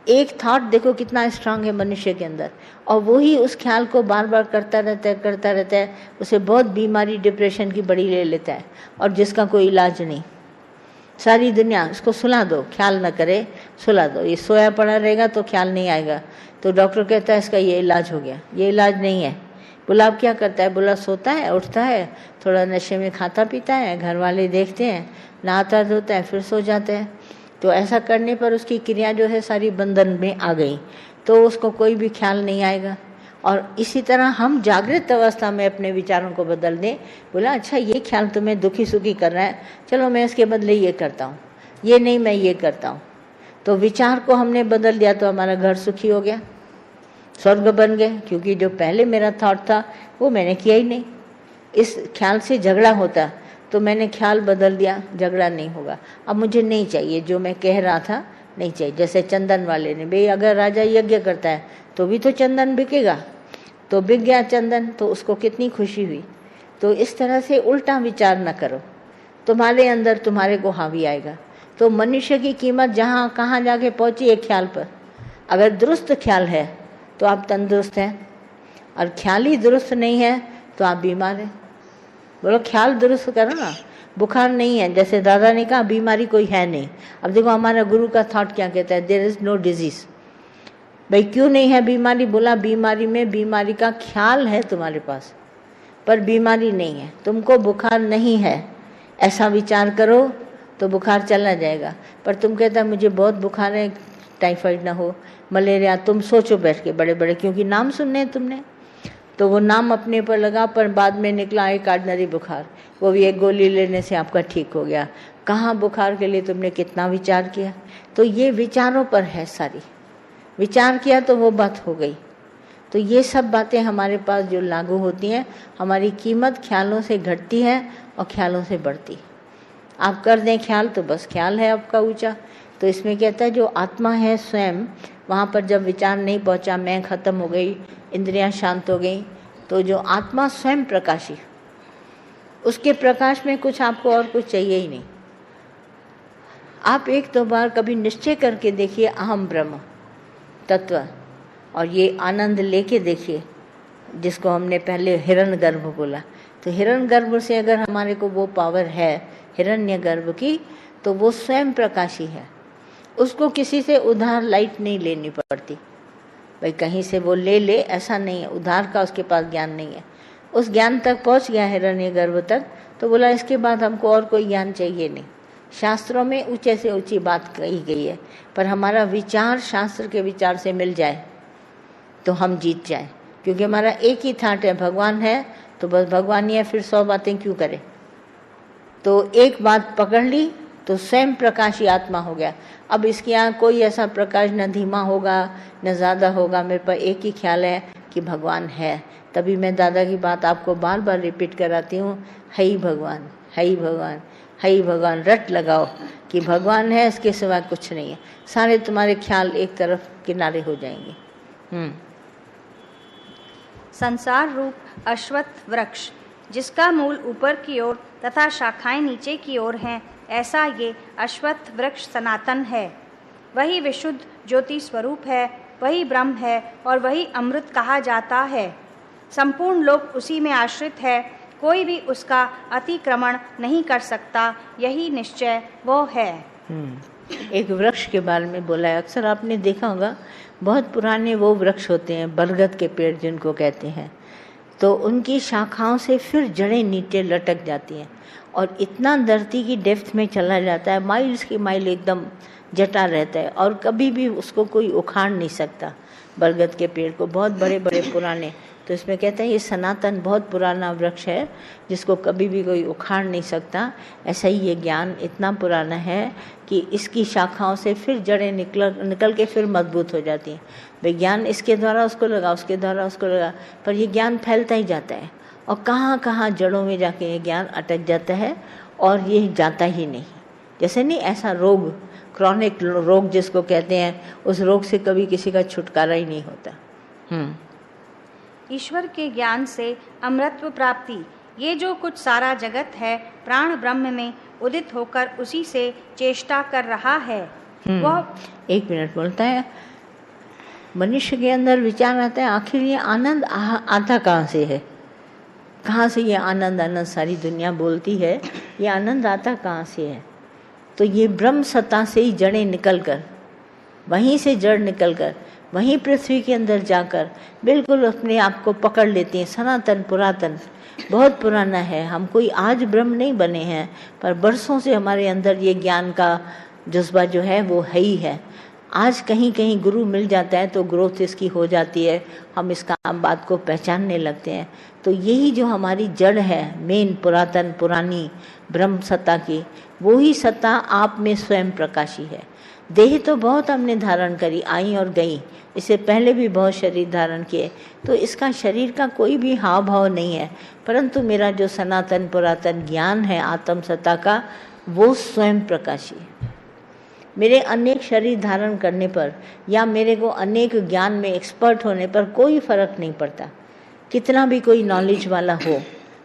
एक थॉट देखो कितना स्ट्रांग है मनुष्य के अंदर, और वही उस ख्याल को बार बार करता रहता है, उसे बहुत बीमारी डिप्रेशन की बड़ी ले लेता है, और जिसका कोई इलाज नहीं। सारी दुनिया उसको सुला दो, ख्याल न करे, सुला दो, ये सोया पड़ा रहेगा तो ख्याल नहीं आएगा। तो डॉक्टर कहता है इसका ये इलाज हो गया, ये इलाज नहीं है। बोला अब क्या करता है? बोला सोता है, उठता है, थोड़ा नशे में खाता पीता है, घर वाले देखते हैं, नहाता धोता है, फिर सो जाते हैं। तो ऐसा करने पर उसकी क्रिया जो है सारी बंधन में आ गई, तो उसको कोई भी ख्याल नहीं आएगा। और इसी तरह हम जागृत अवस्था में अपने विचारों को बदल दें। बोला अच्छा ये ख्याल तुम्हें दुखी सुखी कर रहा है, चलो मैं इसके बदले ये करता हूँ, ये नहीं मैं ये करता हूँ। तो विचार को हमने बदल दिया तो हमारा घर सुखी हो गया, स्वर्ग बन गए, क्योंकि जो पहले मेरा थॉट था वो मैंने किया ही नहीं। इस ख्याल से झगड़ा होता तो मैंने ख्याल बदल दिया, झगड़ा नहीं होगा। अब मुझे नहीं चाहिए जो मैं कह रहा था, नहीं चाहिए। जैसे चंदन वाले ने, भाई अगर राजा यज्ञ करता है तो भी तो चंदन बिकेगा, तो बिक गया चंदन, तो उसको कितनी खुशी हुई। तो इस तरह से उल्टा विचार न करो, तुम्हारे अंदर तुम्हारे को हावी आएगा। तो मनुष्य की कीमत जहाँ कहाँ जाके पहुँची एक ख्याल पर। अगर दुरुस्त ख्याल है तो आप तंदुरुस्त हैं, और ख्याल ही दुरुस्त नहीं है तो आप बीमार हैं। बोलो ख्याल दुरुस्त करो ना, बुखार नहीं है, जैसे दादा ने कहा बीमारी कोई है नहीं। अब देखो हमारा गुरु का थॉट क्या कहता है, देयर इज नो डिजीज। भाई क्यों नहीं है बीमारी? बोला बीमारी में बीमारी का ख्याल है तुम्हारे पास, पर बीमारी नहीं है। तुमको बुखार नहीं है ऐसा विचार करो तो बुखार चला जाएगा। पर तुम कहता है मुझे बहुत बुखार है, टाइफाइड ना हो, मलेरिया, तुम सोचो बैठ के बड़े बड़े, क्योंकि नाम सुनने हैं तुमने, तो वो नाम अपने पर लगा, पर बाद में निकला एक ऑर्डिनरी बुखार, वो भी एक गोली लेने से आपका ठीक हो गया। कहाँ बुखार के लिए तुमने कितना विचार किया? तो ये विचारों पर है सारी, विचार किया तो वो बात हो गई। तो ये सब बातें हमारे पास जो लागू होती हैं, हमारी कीमत ख्यालों से घटती है और ख्यालों से बढ़ती। आप कर दें ख्याल तो बस ख्याल है आपका ऊंचा। तो इसमें कहता है जो आत्मा है स्वयं, वहाँ पर जब विचार नहीं पहुँचा, मैं खत्म हो गई, इंद्रियां शांत हो गई, तो जो आत्मा स्वयं प्रकाशी, उसके प्रकाश में कुछ आपको और कुछ चाहिए ही नहीं। आप एक दो बार कभी निश्चय करके देखिए अहम ब्रह्म तत्व, और ये आनंद लेके देखिए, जिसको हमने पहले हिरण्यगर्भ बोला। तो हिरण्यगर्भ से अगर हमारे को वो पावर है हिरण्यगर्भ की, तो वो स्वयं प्रकाशी है, उसको किसी से उधार लाइट नहीं लेनी पड़ती। भाई कहीं से वो ले ले ऐसा नहीं है, उधार का उसके पास ज्ञान नहीं है। उस ज्ञान तक पहुंच गया हिरण्यगर्भ तक, तो बोला इसके बाद हमको और कोई ज्ञान चाहिए नहीं। शास्त्रों में ऊंचे से ऊंची बात कही गई है, पर हमारा विचार शास्त्र के विचार से मिल जाए तो हम जीत जाए, क्योंकि हमारा एक ही थाट है, भगवान है तो बस भगवान ही है, फिर 100 बातें क्यों करें। तो एक बात पकड़ ली तो स्वयं प्रकाशी आत्मा हो गया। अब इसके यहाँ कोई ऐसा प्रकाश न धीमा होगा न ज़्यादा होगा, मेरे पर एक ही ख्याल है कि भगवान है। तभी मैं दादा की बात आपको बार बार रिपीट कराती हूँ, है ही भगवान, है ही भगवान, है ही भगवान। रट लगाओ कि भगवान है, इसके सिवा कुछ नहीं है। सारे तुम्हारे ख्याल एक तरफ किनारे हो जाएंगे। संसार रूप अश्वत्थ वृक्ष, जिसका मूल ऊपर की ओर तथा शाखाएं नीचे की ओर हैं, ऐसा ये अश्वत्थ वृक्ष सनातन है। वही विशुद्ध ज्योति स्वरूप है, वही ब्रह्म है और वही अमृत कहा जाता है। संपूर्ण लोक उसी में आश्रित है, कोई भी उसका अतिक्रमण नहीं कर सकता, यही निश्चय वो है। एक वृक्ष के बारे में बोला है, अक्सर आपने देखा होगा, बहुत पुराने वो वृक्ष होते हैं, बरगद के पेड़ जिनको कहते हैं, तो उनकी शाखाओं से फिर जड़ें नीचे लटक जाती हैं और इतना धरती की डेप्थ में चला जाता है, माइल्स की माइल एकदम जटा रहता है और कभी भी उसको कोई उखाड़ नहीं सकता। बरगद के पेड़ को, बहुत बड़े बड़े पुराने, तो इसमें कहते हैं ये सनातन बहुत पुराना वृक्ष है जिसको कभी भी कोई उखाड़ नहीं सकता। ऐसा ही ये ज्ञान इतना पुराना है कि इसकी शाखाओं से फिर जड़ें निकल के फिर मजबूत हो जाती हैं। विज्ञान इसके द्वारा उसको लगा, उसके द्वारा उसको लगा, पर ये ज्ञान फैलता ही जाता है और कहाँ कहाँ जड़ों में जाके ये ज्ञान अटक जाता है और ये जाता ही नहीं। जैसे नहीं ऐसा रोग, क्रॉनिक रोग जिसको कहते हैं, उस रोग से कभी किसी का छुटकारा ही नहीं होता। ईश्वर के ज्ञान से अमृतत्व प्राप्ति, ये जो कुछ सारा जगत है प्राण ब्रह्म में उदित होकर उसी से चेष्टा कर रहा है। वह 1 मिनट बोलता है, मनुष्य के अंदर विचार आता है, आखिर ये आनंद आता कहाँ से है? कहाँ से ये आनंद आनंद सारी दुनिया बोलती है, ये आनंद आता कहाँ से है? तो ये ब्रह्म सत्ता से ही जड़ें निकलकर, वहीं से जड़ निकलकर वहीं पृथ्वी के अंदर जाकर बिल्कुल अपने आप को पकड़ लेती हैं। सनातन पुरातन बहुत पुराना है। हम कोई आज ब्रह्म नहीं बने हैं, पर बरसों से हमारे अंदर ये ज्ञान का जज्बा जो है वो है ही है। आज कहीं कहीं गुरु मिल जाता है तो ग्रोथ इसकी हो जाती है, हम इसका बात को पहचानने लगते हैं। तो यही जो हमारी जड़ है मेन पुरातन पुरानी ब्रह्म सत्ता की, वो ही सत्ता आप में स्वयं प्रकाशी है। देह तो बहुत हमने धारण करी, आई और गई, इससे पहले भी बहुत शरीर धारण किए, तो इसका शरीर का कोई भी हाव भाव नहीं है, परंतु मेरा जो सनातन पुरातन ज्ञान है आत्म सत्ता का, वो स्वयं प्रकाशी है। मेरे अनेक शरीर धारण करने पर या मेरे को अनेक ज्ञान में एक्सपर्ट होने पर कोई फर्क नहीं पड़ता, कितना भी कोई नॉलेज वाला हो,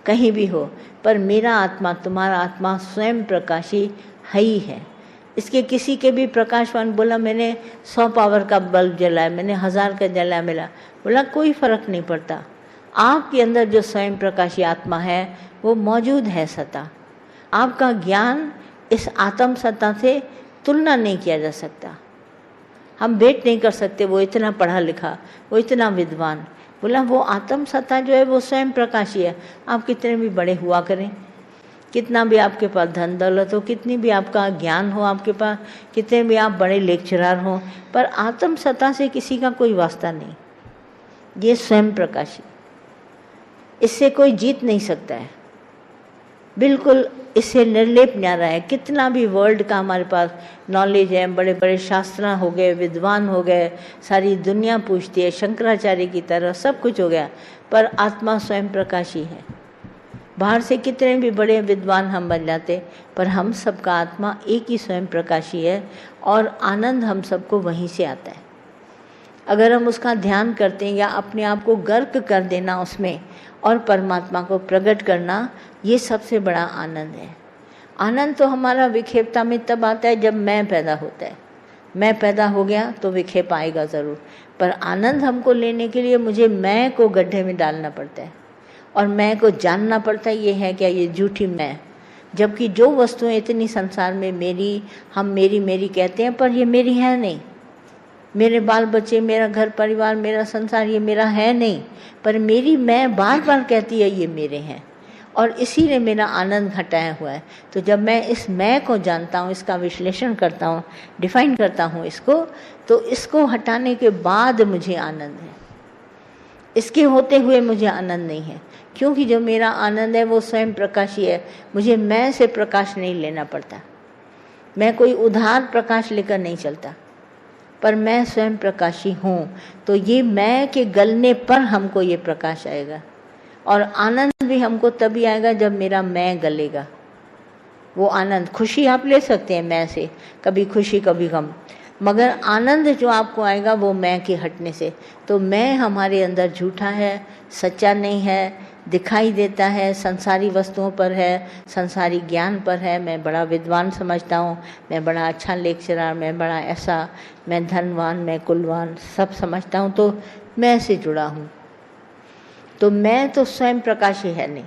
कहीं भी हो, पर मेरा आत्मा तुम्हारा आत्मा स्वयं प्रकाशी है ही है। इसके किसी के भी प्रकाशवान बोला मैंने 100 पावर का बल्ब जलाया, मैंने 1000 का जलाया, मिला, बोला कोई फर्क नहीं पड़ता। आपके अंदर जो स्वयं प्रकाशी आत्मा है वो मौजूद है सत्ता। आपका ज्ञान इस आत्म सत्ता से तुलना नहीं किया जा सकता। हम भेंट नहीं कर सकते वो इतना पढ़ा लिखा, वो इतना विद्वान, बोला वो आत्म सत्ता जो है वो स्वयं प्रकाशी है। आप कितने भी बड़े हुआ करें, कितना भी आपके पास धन दौलत हो, कितनी भी आपका ज्ञान हो आपके पास, कितने भी आप बड़े लेक्चरर हों, पर आत्म सत्ता से किसी का कोई वास्ता नहीं। ये स्वयं प्रकाशी, इससे कोई जीत नहीं सकता है, बिल्कुल इससे निर्लेप न्यारा है। कितना भी वर्ल्ड का हमारे पास नॉलेज है, बड़े बड़े शास्त्र हो गए, विद्वान हो गए, सारी दुनिया पूछती है शंकराचार्य की तरह, सब कुछ हो गया, पर आत्मा स्वयं प्रकाशी है। बाहर से कितने भी बड़े विद्वान हम बन जाते, पर हम सबका आत्मा एक ही स्वयं प्रकाशी है और आनंद हम सबको वहीं से आता है। अगर हम उसका ध्यान करते हैं या अपने आप को गर्क कर देना उसमें और परमात्मा को प्रकट करना, ये सबसे बड़ा आनंद है। आनंद तो हमारा विक्षेपता में तब आता है जब मैं पैदा होता है। मैं पैदा हो गया तो विक्षेप आएगा ज़रूर, पर आनंद हमको लेने के लिए मुझे मैं को गड्ढे में डालना पड़ता है और मैं को जानना पड़ता है ये है क्या, ये झूठी मैं। जबकि जो वस्तुएं इतनी संसार में मेरी, हम मेरी मेरी कहते हैं, पर ये मेरी है नहीं। मेरे बाल बच्चे, मेरा घर परिवार, मेरा संसार, ये मेरा है नहीं, पर मेरी मैं बार बार कहती है ये मेरे हैं, और इसीलिए मेरा आनंद घटाया हुआ है। तो जब मैं इस मैं को जानता हूँ, इसका विश्लेषण करता हूँ, डिफाइन करता हूँ इसको, तो इसको हटाने के बाद मुझे आनंद है। इसके होते हुए मुझे आनंद नहीं है, क्योंकि जो मेरा आनंद है वो स्वयं प्रकाशी है। मुझे मैं से प्रकाश नहीं लेना पड़ता, मैं कोई उधार प्रकाश लेकर नहीं चलता, पर मैं स्वयं प्रकाशी हूँ। तो ये मैं के गलने पर हमको ये प्रकाश आएगा, और आनंद भी हमको तभी आएगा जब मेरा मैं गलेगा। वो आनंद, खुशी आप ले सकते हैं मैं से, कभी खुशी कभी गम, मगर आनंद जो आपको आएगा वो मैं के हटने से। तो मैं हमारे अंदर झूठा है, सच्चा नहीं है, दिखाई देता है, संसारी वस्तुओं पर है, संसारी ज्ञान पर है। मैं बड़ा विद्वान समझता हूँ, मैं बड़ा अच्छा लेक्चरर, मैं बड़ा ऐसा, मैं धनवान, मैं कुलवान, सब समझता हूँ, तो मैं से जुड़ा हूँ। तो मैं तो स्वयं प्रकाशी है नहीं,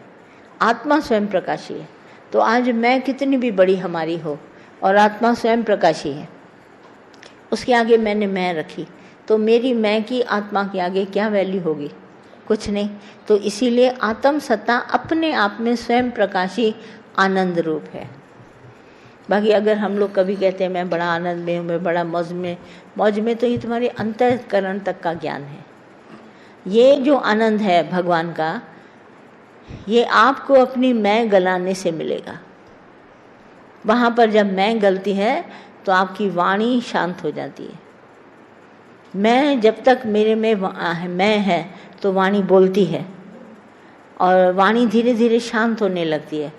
आत्मा स्वयं प्रकाशी है। तो आज मैं कितनी भी बड़ी हमारी हो और आत्मा स्वयं प्रकाशी है, उसके आगे मैंने मैं रखी, तो मेरी मैं की आत्मा के आगे क्या वैल्यू होगी? कुछ नहीं। तो इसीलिए आत्म सत्ता अपने आप में स्वयं प्रकाशी आनंद रूप है। बाकी अगर हम लोग कभी कहते हैं मैं बड़ा आनंद में हूँ, मैं बड़ा मौज में, तो ये तुम्हारे अंतःकरण तक का ज्ञान है। ये जो आनंद है भगवान का, ये आपको अपनी मैं गलाने से मिलेगा। वहाँ पर जब मैं गलती है तो आपकी वाणी शांत हो जाती है। मैं जब तक मेरे में मैं है तो वाणी बोलती है, और वाणी धीरे धीरे शांत होने लगती है,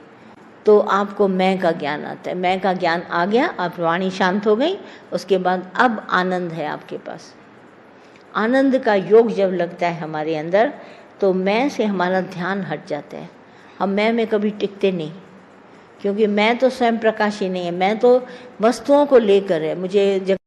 तो आपको मैं का ज्ञान आता है। मैं का ज्ञान आ गया, आप वाणी शांत हो गई, उसके बाद अब आनंद है आपके पास। आनंद का योग जब लगता है हमारे अंदर, तो मैं से हमारा ध्यान हट जाता है। हम मैं में कभी टिकते नहीं, क्योंकि मैं तो स्वयं प्रकाशी नहीं है, मैं तो वस्तुओं को लेकर है। मुझे